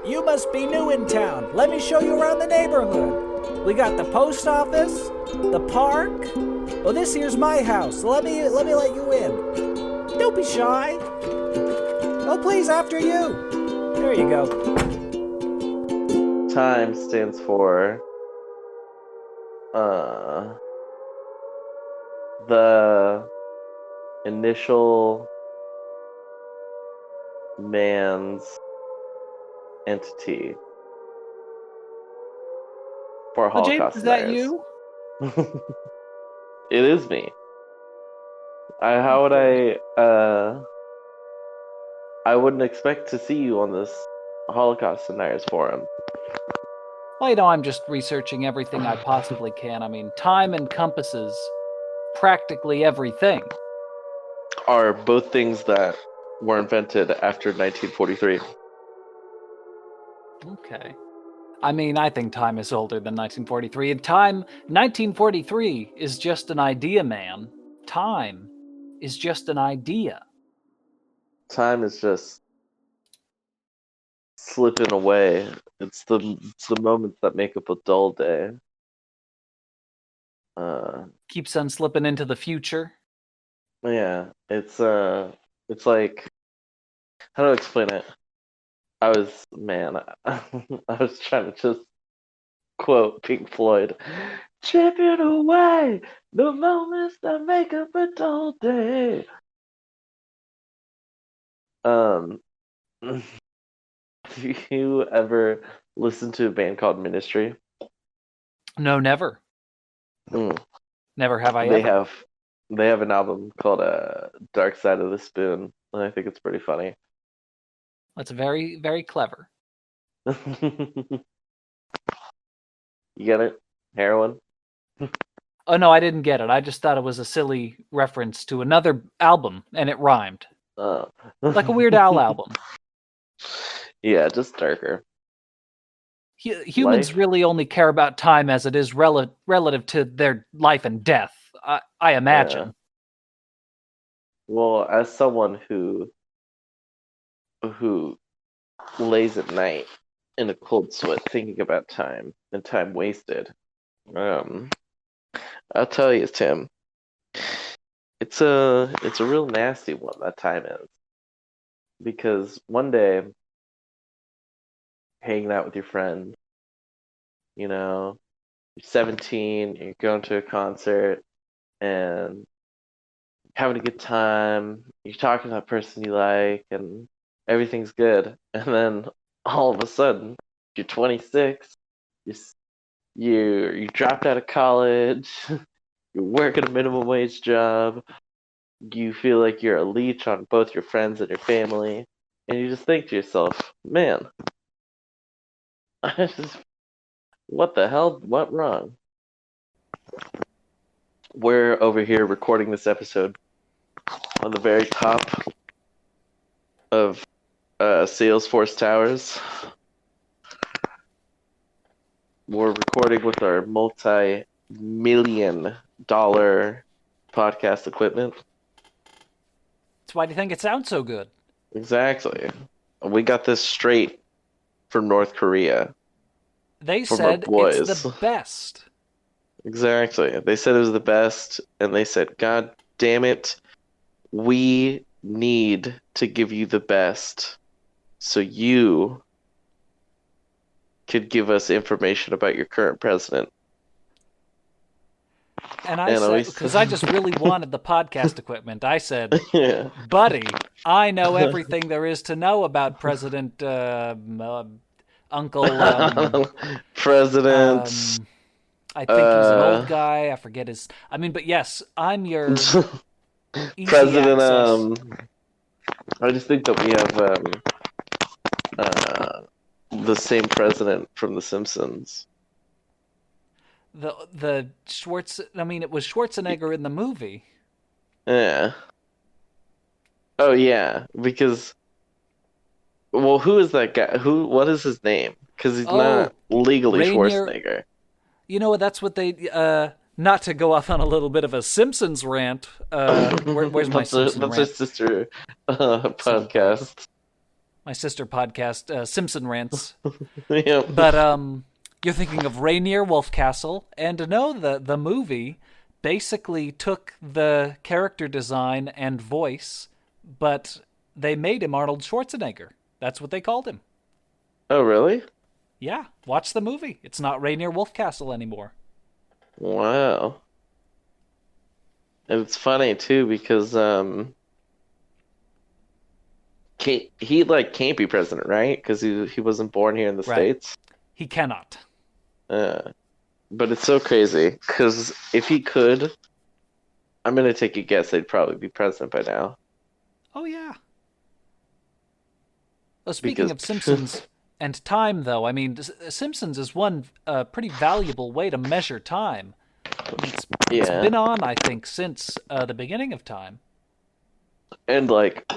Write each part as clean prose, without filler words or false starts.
You must be new in town. Let me show you around the neighborhood. We got the post office, the park. Oh, this here's my house. Let me let you in. Don't be shy. Oh, please, after you. There you go. Time stands for the initial man's entity for Oh, James, Holocaust is that deniers. you? It is me. How would I wouldn't expect to see you on this Holocaust deniers forum. Well, I'm just researching everything I possibly can. I mean, time encompasses practically everything. Are both things that were invented after 1943. Okay. I mean, I think time is older than 1943. And 1943 is just an idea, man. Time is just an idea. Time is just slipping away. It's the moments that make up a dull day. Keeps on slipping into the future. Yeah, it's like, how do I explain it? I was trying to just quote Pink Floyd, chipping away the moments that make up a dull day. Do you ever listen to a band called Ministry? No, never. Mm. Never have I They ever. have an album called Dark Side of the Spoon, and I think it's pretty funny. That's very, very clever. You get it? Heroin? Oh, no, I didn't get it. I just thought it was a silly reference to another album, and it rhymed. Like a Weird Al album. Yeah, just darker. Humans Life? really only care about time as it is relative to their life and death, I imagine. Yeah. Well, as someone who lays at night in a cold sweat thinking about time and time wasted, I'll tell you, Tim, it's a real nasty one, that time is. Because one day, hanging out with your friends, you're 17, you're going to a concert, and having a good time, you're talking to that person you like, and everything's good. And then all of a sudden, you're 26, you dropped out of college, you're working a minimum wage job, you feel like you're a leech on both your friends and your family, and you just think to yourself, man, what the hell went wrong? We're over here recording this episode on the very top of Salesforce Towers. We're recording with our multi-million-dollar podcast equipment. That's why do you think it sounds so good? Exactly. We got this straight from North Korea. They from said our boys. It's the best. Exactly. They said it was the best, and they said, God damn it, we need to give you the best so you could give us information about your current president. And I said, because I just really wanted the podcast equipment, I said, Yeah. buddy, I know everything there is to know about President Uncle... President... I think he's an old guy. I forget his... I mean, but yes, I'm your easy President, access. I just think that we have the same president from The Simpsons. The Schwartz... I mean, it was Schwarzenegger in the movie. Yeah. Oh, yeah, because... Well, who is that guy? What is his name? Because he's not legally Schwarzenegger. You know what? That's what they... not to go off on a little bit of a Simpsons rant. Where's my Simpsons rant? That's our sister podcast. my sister podcast, Simpson Rants. Yeah. But you're thinking of Rainier Wolfcastle, and no, the movie basically took the character design and voice, but they made him Arnold Schwarzenegger. That's what they called him. Oh, really? Yeah, watch the movie. It's not Rainier Wolfcastle anymore. Wow. And it's funny too because he like can't be president, right? Because he wasn't born here in the Right. States. He cannot. But it's so crazy because if he could, I'm gonna take a guess they'd probably be president by now. Oh, yeah. Well, speaking Because of Simpsons and time, though, I mean, Simpsons is one pretty valuable way to measure time. It's yeah, been on, I think, since the beginning of time. and like,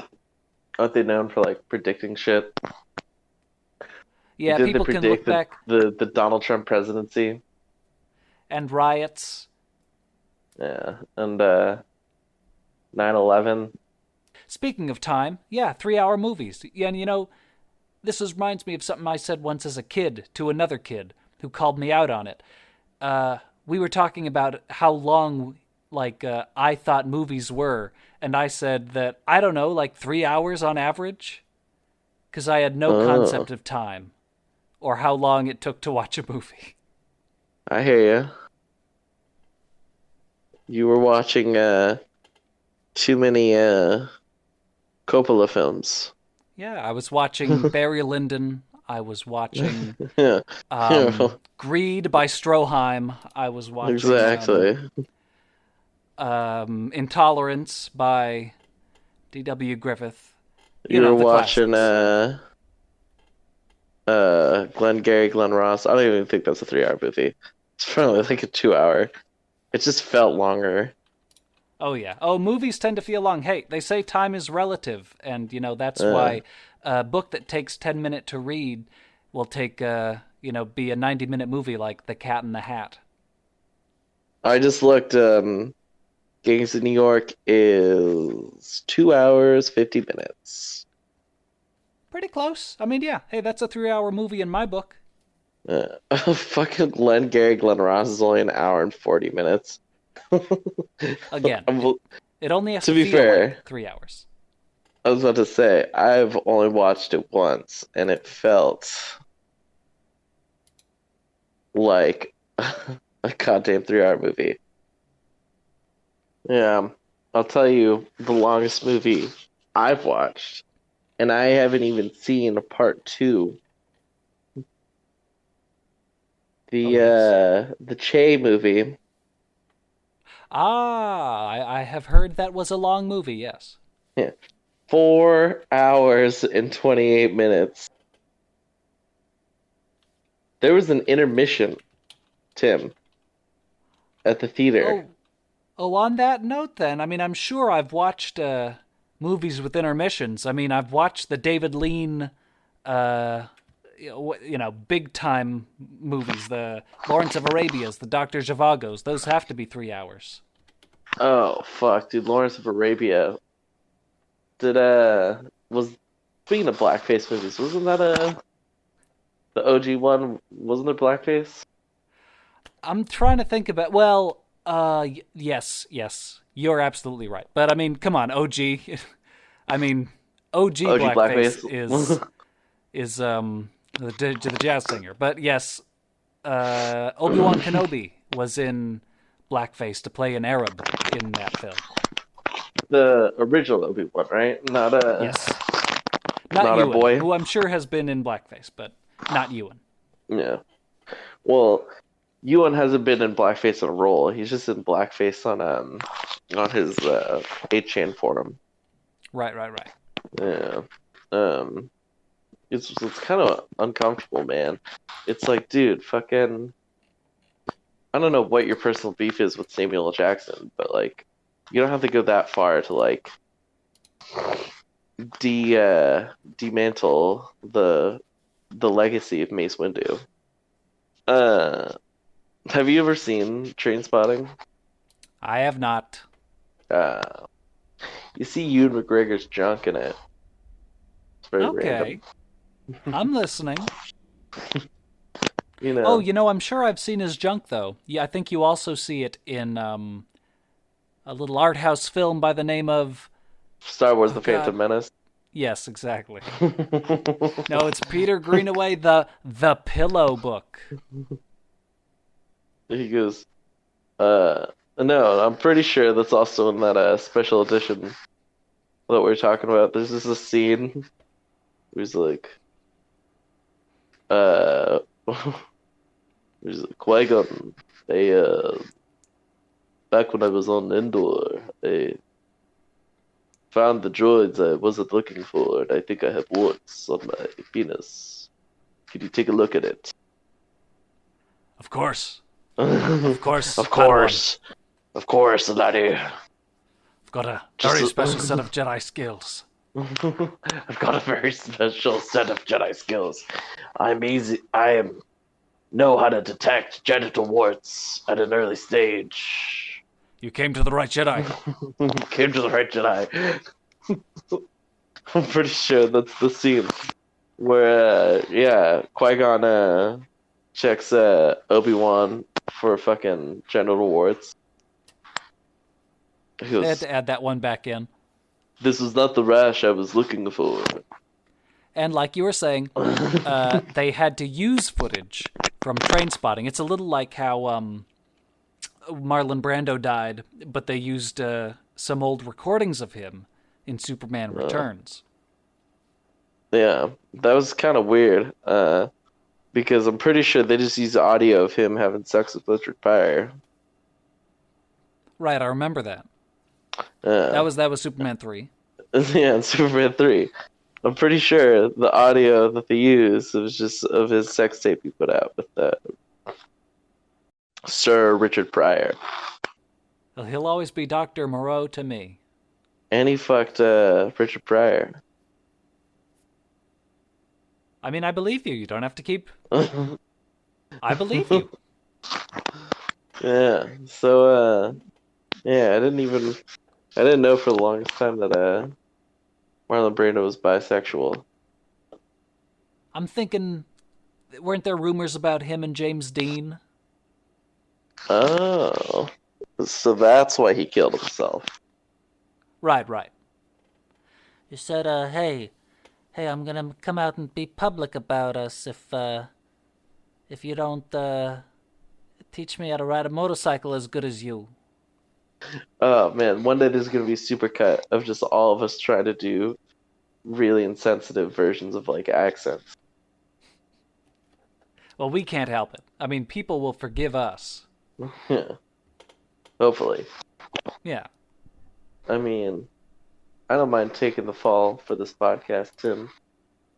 aren't they known for like predicting shit? Yeah, Did they people can look predict back the Donald Trump presidency? and riots. Yeah, and 9/11. Speaking of time, yeah, 3-hour movies. Yeah, and you know, this reminds me of something I said once as a kid to another kid who called me out on it. We were talking about how long, like, I thought movies were, and I said that, I don't know, like 3 hours on average? Because I had no concept of time or how long it took to watch a movie. I hear you. You were watching too many Coppola films. Yeah, I was watching Barry Lyndon. I was watching Yeah, Greed by Stroheim. I was watching exactly. Intolerance by D.W. Griffith. You were the watching classics. Glengarry Glen Ross. I don't even think that's a 3-hour movie. It's probably like a 2-hour. It just felt longer. Oh, yeah. Oh, movies tend to feel long. Hey, they say time is relative, and, you know, that's why a book that takes 10 minutes to read will take, be a 90-minute movie like The Cat in the Hat. I just looked. Gangs of New York is 2 hours, 50 minutes. Pretty close. I mean, yeah. Hey, that's a 3-hour movie in my book. Fucking Glengarry Glen Ross is only an hour and 40 minutes. Again, it only has To to be feel fair, like 3 hours. I was about to say, I've only watched it once, and it felt like a goddamn 3-hour movie. Yeah, I'll tell you the longest movie I've watched, and I haven't even seen part 2. The Che movie. I have heard that was a long movie, yes. Yeah. 4 hours and 28 minutes. There was an intermission, Tim, at the theater. Oh, on that note then, I mean, I'm sure I've watched movies with intermissions. I mean, I've watched the David Lean, big time movies, the Lawrence of Arabia's, the Dr. Zhivago's. Those have to be 3 hours. Oh, fuck, dude. Lawrence of Arabia. Speaking of blackface movies, wasn't that the OG one? Wasn't it blackface? I'm trying to think about, well, yes, you're absolutely right. But I mean, come on, OG. I mean, OG blackface is the jazz singer. But yes, Obi-Wan Kenobi was in blackface to play an Arab in that film. The original Obi-Wan, right? Yes. Not our Ewan, boy. who I'm sure has been in blackface, but not Ewan. Yeah. Well, Ewan hasn't been in blackface on a roll. He's just in blackface on his 8chan forum. Right. Yeah. It's kind of uncomfortable, man. It's like, dude, fucking. I don't know what your personal beef is with Samuel L. Jackson, but like, you don't have to go that far to like demantle the legacy of Mace Windu. Have you ever seen Trainspotting? I have not. You see Ewan McGregor's junk in it. It's very Okay. random. I'm listening. You know. Oh, I'm sure I've seen his junk, though. Yeah, I think you also see it in a little art house film by the name of... Star Wars: Oh, The God. Phantom Menace. Yes, exactly. No, it's Peter Greenaway, the Pillow Book. He goes, no, I'm pretty sure that's also in that special edition that we're talking about. There's just a scene where he's like, uh, he's like, Qui-Gon, back when I was on Endor, I found the droids I wasn't looking for, and I think I have warts on my penis. Can you take a look at it? Of course. Of course, Of Padawan. Of course, laddie. I've got a Just very special set of Jedi skills. I've got a very special set of Jedi skills. I know how to detect genital warts at an early stage. You came to the right Jedi. Came to the right Jedi. I'm pretty sure that's the scene where, Qui-Gon checks Obi-Wan for fucking genital warts. He They had goes, to add that one back in. "This was not the rash I was looking for." And like you were saying, they had to use footage from Train Spotting. It's a little like how Marlon Brando died, but they used some old recordings of him in Superman Returns. Yeah, that was kind of weird. Because I'm pretty sure they just used audio of him having sex with Richard Pryor. Right, I remember that. Yeah. That was Superman 3. Yeah, in Superman 3. I'm pretty sure the audio that they used was just of his sex tape he put out with Sir Richard Pryor. Well, he'll always be Dr. Moreau to me. And he fucked Richard Pryor. I mean, I believe you. You don't have to keep... I believe you. Yeah, so, I didn't know for the longest time that Marlon Brando was bisexual. I'm thinking, weren't there rumors about him and James Dean? Oh, so that's why he killed himself. Right. You said, hey, I'm gonna come out and be public about us if you don't teach me how to ride a motorcycle as good as you. Oh man, one day there's gonna be a supercut of just all of us trying to do really insensitive versions of like accents. Well, we can't help it. I mean, people will forgive us. Yeah. Hopefully. Yeah. I mean, I don't mind taking the fall for this podcast, Tim.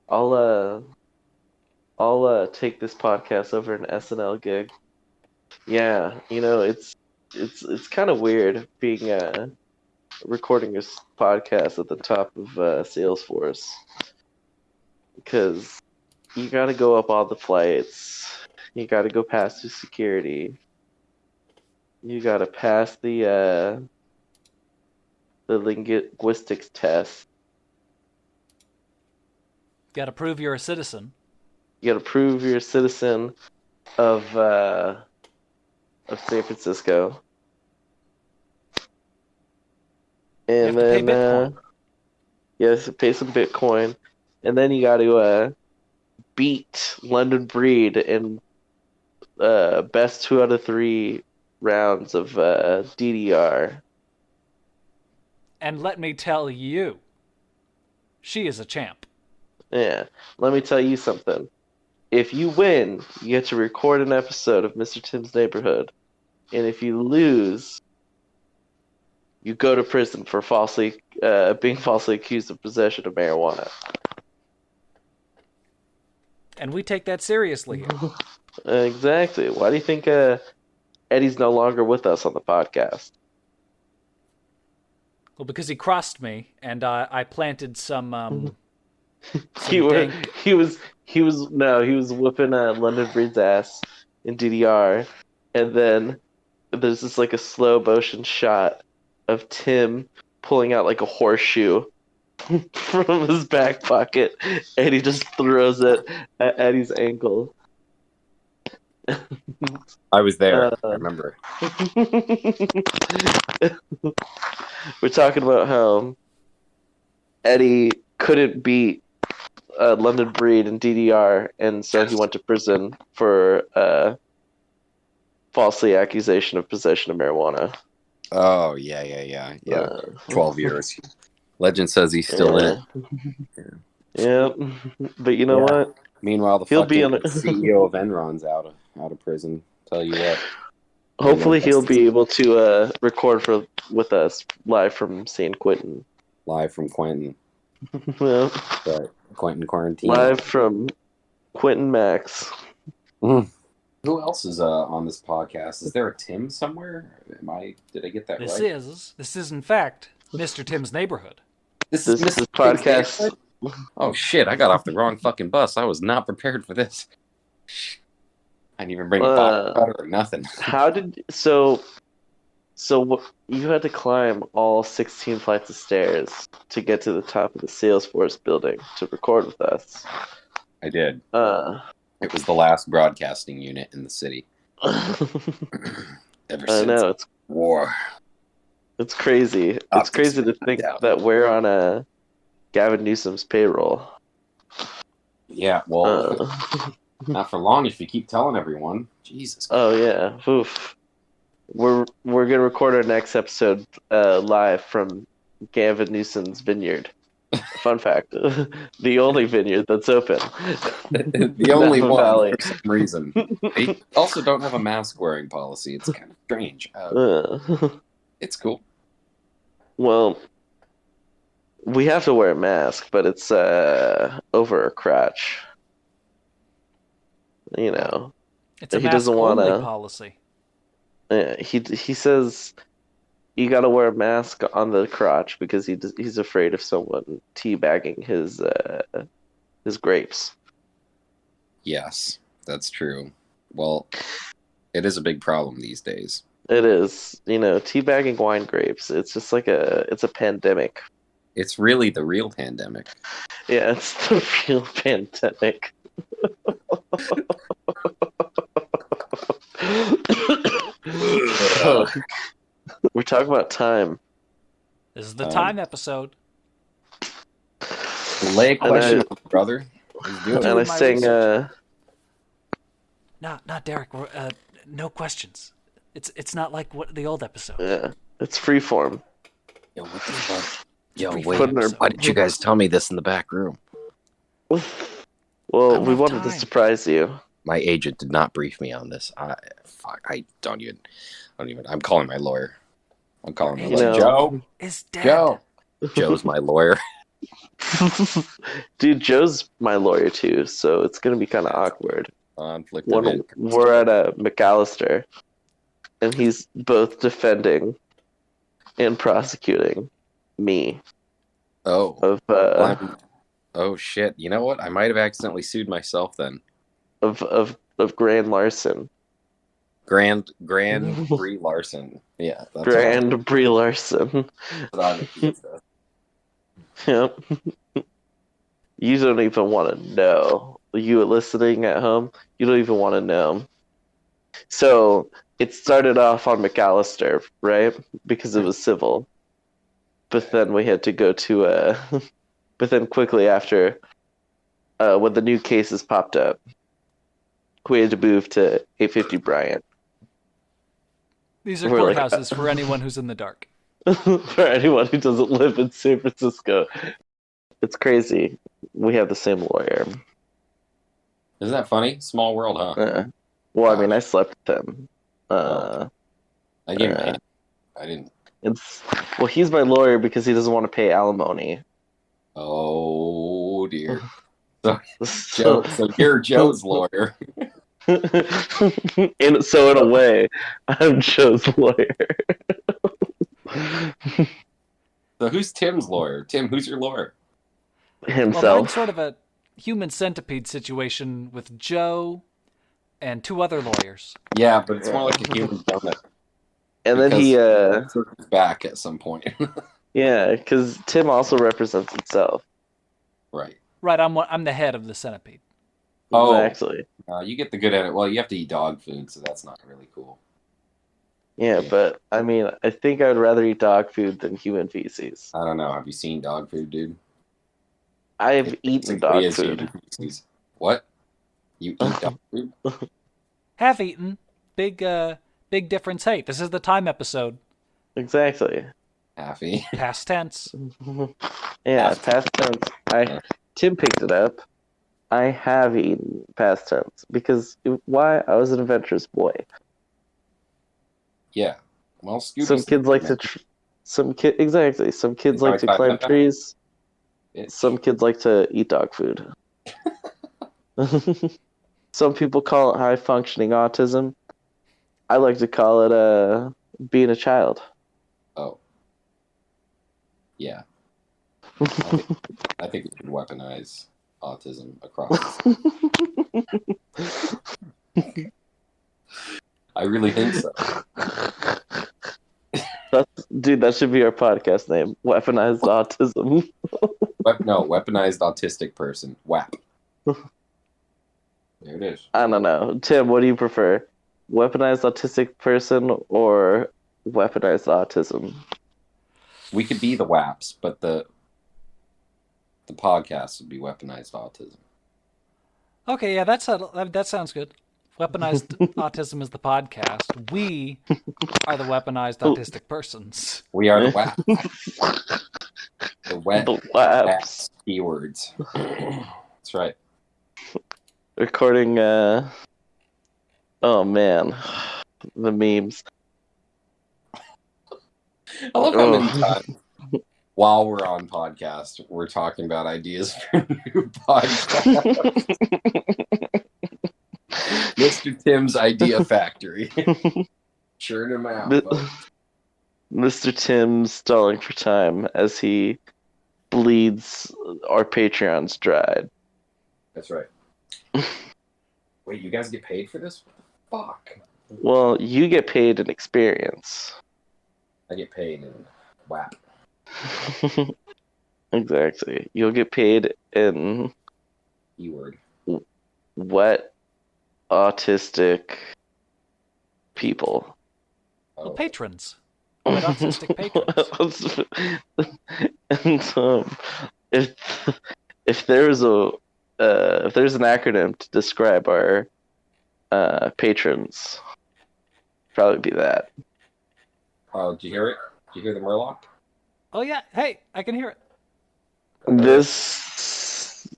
I'll take this podcast over an SNL gig. Yeah, it's kind of weird being recording a podcast at the top of Salesforce because you got to go up all the flights, you got to go past the security, you got to pass the linguistics test. Got to prove you're a citizen. You got to prove you're a citizen of San Francisco. And you have then to pay Bitcoin. yes, pay some Bitcoin, and then you got to beat London Breed in best 2 out of 3 rounds of DDR. And let me tell you, she is a champ. Yeah, let me tell you something. If you win, you get to record an episode of Mr. Tim's Neighborhood, and if you lose, you go to prison for being falsely accused of possession of marijuana. And we take that seriously here. Exactly. Why do you think Eddie's no longer with us on the podcast? Well, because he crossed me, and I planted some He was whooping London Breed's ass in DDR, and then there's this like a slow motion shot of Tim pulling out like a horseshoe from his back pocket, and he just throws it at Eddie's ankle. I was there. I remember. We're talking about how Eddie couldn't beat London Breed in DDR, and so he went to prison for falsely accusation of possession of marijuana. Oh, yeah. 12 years. Legend says he's still in it. Yeah. But you know what? Meanwhile, the He'll fucking be on CEO of Enron's out of prison. Tell you what. Hopefully he'll be able to record with us live from San Quentin. Live from Quentin. Yeah. But Quentin Quarantine. Live from Quentin Max. Mm. Who else is on this podcast? Is there a Tim somewhere? Did I get that right? This is in fact Mr. Tim's neighborhood. This is podcast. Oh shit! I got off the wrong fucking bus. I was not prepared for this. I didn't even bring a bottle of butter or nothing. So you had to climb all 16 flights of stairs to get to the top of the Salesforce building to record with us. I did. It was the last broadcasting unit in the city. Ever since I know, it's war. It's crazy. It's crazy to think that we're on Gavin Newsom's payroll. Yeah, well, not for long if you keep telling everyone. Jesus. Oh yeah. Oof. We're gonna record our next episode live from Gavin Newsom's vineyard. Fun fact: the only vineyard that's open. The only one Valley. For some reason. They also don't have a mask wearing policy. It's kind of strange. It's cool. Well, we have to wear a mask, but it's over our crotch. You know, it's a mask-only policy. He says you got to wear a mask on the crotch because he's afraid of someone teabagging his grapes. Yes, that's true. Well, it is a big problem these days. It is, teabagging wine grapes. It's just like it's a pandemic. It's really the real pandemic. Yeah, it's the real pandemic. We're talking about time. This is the time episode. Lay a question, brother. And I sang. No, Derek. No questions. It's not like the old episode. Yeah, it's freeform. Yo, what the fuck? Yo, wait. Why didn't you guys tell me this in the back room? Well, we wanted to surprise you. My agent did not brief me on this. I don't even. I'm calling my lawyer. I'm calling my lawyer. Joe is dead. Joe's my lawyer. Dude, Joe's my lawyer too, so it's gonna be kind of awkward. Conflict of interest. We're at a McAllister, and he's both defending and prosecuting me. Oh. Oh shit! You know what? I might have accidentally sued myself then. Of Grand Larson. Grand Brie Larson. Yeah. That's Grand Brie Larson. Yep. You don't even want to know. You listening at home, you don't even want to know. So it started off on McAllister, right? Because it was civil. But then we had to go to but then quickly after, when the new cases popped up, we had to move to 850 Bryant. These are courthouses for anyone who's in the dark. For anyone who doesn't live in San Francisco. It's crazy. We have the same lawyer. Isn't that funny? Small world, huh? Well, I mean, I slept with him. I didn't. Well, he's my lawyer because he doesn't want to pay alimony. Oh, dear. So you're Joe's lawyer. In a way, I'm Joe's lawyer. So who's Tim's lawyer? Tim, who's your lawyer? Himself. Well, mine's sort of a human centipede situation with Joe and two other lawyers. Yeah, but it's more like a human donut. And then he circles back at some point. Yeah, because Tim also represents himself. Right. Right, I'm the head of the centipede. Oh. Exactly. You get the good at it. Well, you have to eat dog food, so that's not really cool. Yeah, but I mean, I think I would rather eat dog food than human feces. I don't know. Have you seen dog food, dude? I've It eaten basically dog is food. human feces. What? You eat dog food? Have eaten. Big difference. Hey, this is the time episode. Exactly. Happy. Past tense. Yeah, past tense. Tim picked it up. I have eaten past tense because why? I was an adventurous boy. Yeah. Well, Some kids like to. Some kids like to climb trees. Some kids like to eat dog food. Some people call it high functioning autism. I like to call it being a child. Oh. Yeah. I think we should weaponize autism across. I really think so. Dude, that should be our podcast name. Weaponized autism. No, weaponized autistic person. WAP. There it is. I don't know. Tim, what do you prefer? Weaponized autistic person or weaponized autism? We could be the WAPs, but the podcast would be weaponized autism. Okay, yeah, that sounds good. Weaponized autism is the podcast. We are the weaponized autistic persons. We are the WAP. The WAPs. keywords. That's right. Recording, oh man. The memes. I love how many times while we're on podcast, we're talking about ideas for new podcasts. Mr. Tim's Idea Factory. Churn him out. Mr. Tim stalling for time as he bleeds our Patreons dry. That's right. Wait, you guys get paid for this? What the fuck? Well, you get paid in experience. I get paid in WAP. Exactly. You'll get paid in E-word. wet autistic people. Well, patrons. Wet autistic patrons. And if there's an acronym to describe our patrons, probably be that. Oh, did you hear it? Did you hear the Murloc? Oh yeah, hey, I can hear it. This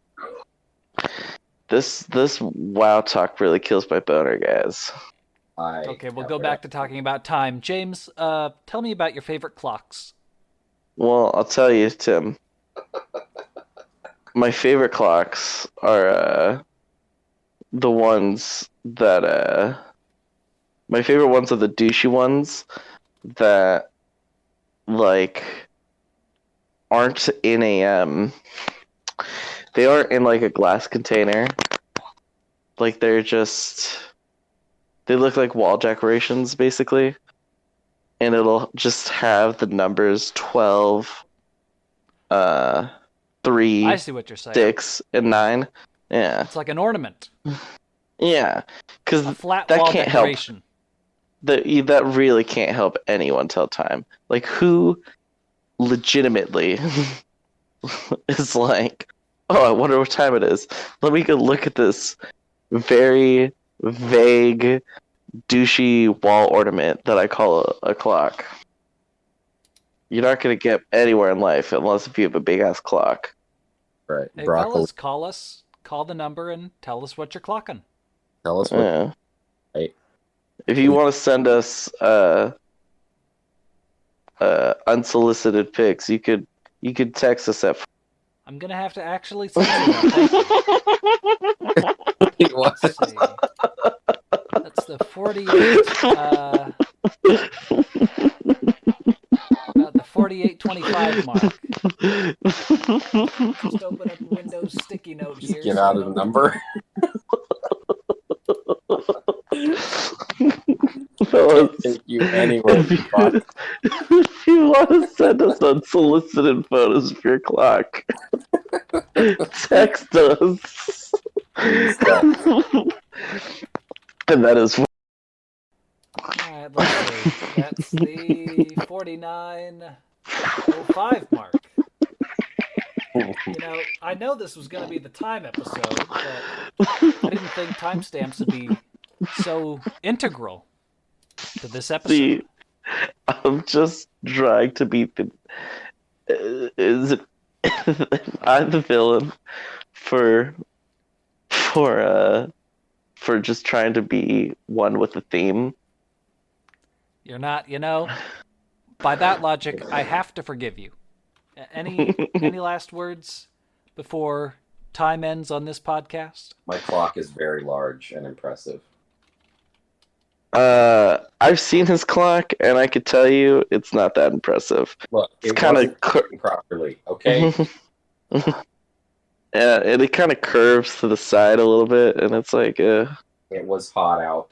WoW talk really kills my boner, guys. Okay, we'll go back to talking about time. James, tell me about your favorite clocks. Well, I'll tell you, Tim. My favorite clocks are the ones that my favorite ones are the douchey ones that like aren't in a they aren't in like a glass container. Like they look like wall decorations basically. And it'll just have the numbers 12, 3, I see what you're saying. 6, and 9. Yeah. It's like an ornament. Yeah. Because A flat that wall can't decoration. that really can't help anyone tell time. Like, who legitimately is like, oh, I wonder what time it is. Let me go look at this very vague, douchey wall ornament that I call a clock. You're not going to get anywhere in life unless if you have a big-ass clock. Right. Hey, Broccoli. fellas, call the number and tell us what you're clocking. Tell us what. Yeah. Hey. If you want to send us unsolicited pics, you could text us at. I'm gonna have to actually send you that. Thank you. What? Let's see. That's the 48. About the 4825 mark. Just open up Windows sticky note here. Just get out of the number. Fellas, Take you anywhere. if you want to send us unsolicited photos of your clock. Text us. And that is. Alright, let's see. That's the 49:05 mark. I know this was going to be the time episode, but I didn't think timestamps would be so integral to this episode. See, I'm just trying to beat the. Is it? I'm the villain for just trying to be one with the theme. You're not, by that logic, I have to forgive you. Any last words before time ends on this podcast? My clock is very large and impressive. I've seen his clock, and I could tell you it's not that impressive. Look, it's it kind wasn't properly, okay? And it kind of curves to the side a little bit, and it's like, It was hot out.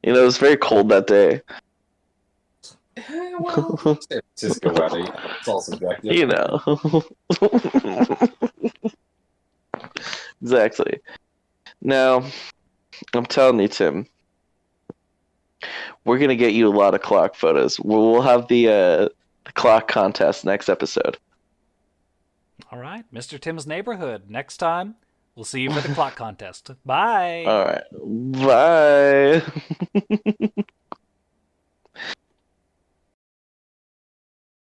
It was very cold that day. Well, San Francisco weather, it's all subjective. Exactly. Now, I'm telling you, Tim, we're going to get you a lot of clock photos. We'll have the clock contest next episode. All right, Mr. Tim's Neighborhood. Next time, we'll see you for the clock contest. Bye. All right. Bye.